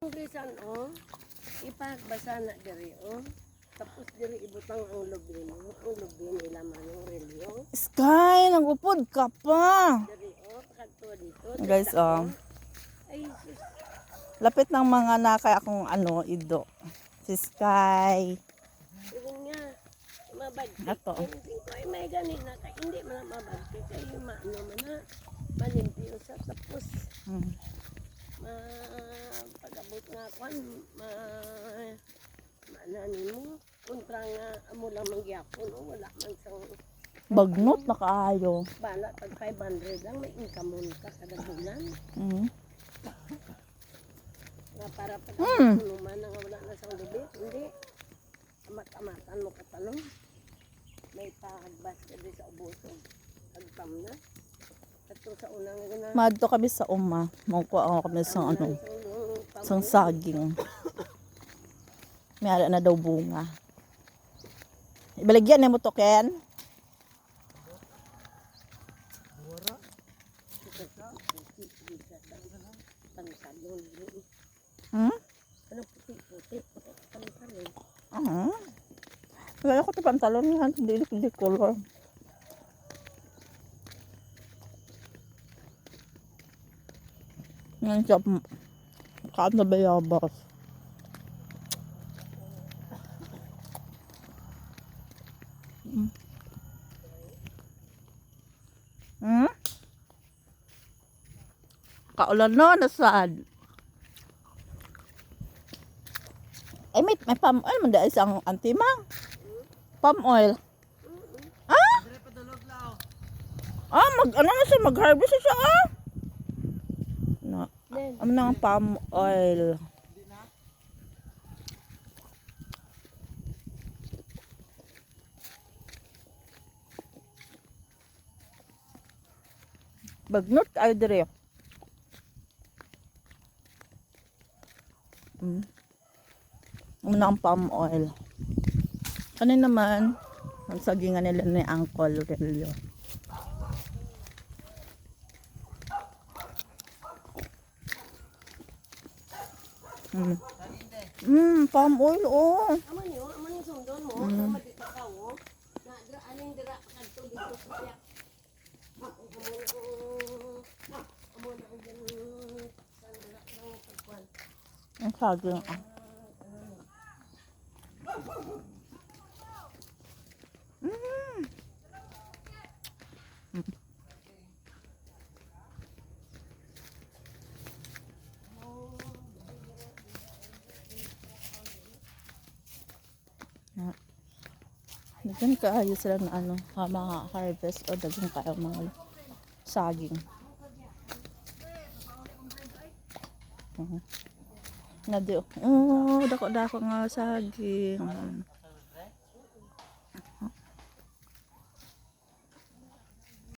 Bisan ipagbasa na diri tapos diri ibutang ang lubino, nila man yung relyo. Sky, nagupod ka pa. Diri kadto dito. Guys, Ay sus. lapit ng mga nakay akong ido. Si Sky. Yun nga, mabadkit. Ato. Hindi ko ay may ganin na kay hindi man mabadkit kay maano man na malimpyo sa tapos. Pag-abot nga kwan, maananin mo, kontra nga amo lang mangyapon, wala man sang Bagnot na kaayo. bala, pag 500 lang, may income mo ka kada bulan. Nga para pag-abot mo naman, nga wala na sang lubit, hindi. Amat-amatan mo katalong. May pagbas ka din sa uboso. Agpam na. At sa unang na. Madto kami sa Mangkuha kami sa sang saging. May ara na daw bunga. Ibaligyan mo to, Ken. Ano puti-puti? Wala ko to pantalon yan. Hindi color. Yan siya. Kaan na bayabas. Kaulan no, nasad. Ay, may palm oil. Manda isang antimang. Palm oil. Mag-harvest siya, Na. Ano na ang palm oil. Bagnot ay dire. Ano na ang palm oil. Kanin naman, ang sagingan nila ni Uncle Relio. Palm oil, Aman yung sundon mo, madipakaw, na aning dira kadto dito sa siya. Amo na ang sandira ng pagkuan. Ang saging, Dagan kaayo sila na mga harvest o dagan kaayo mga saging. Nadio. Dako-dako nga saging.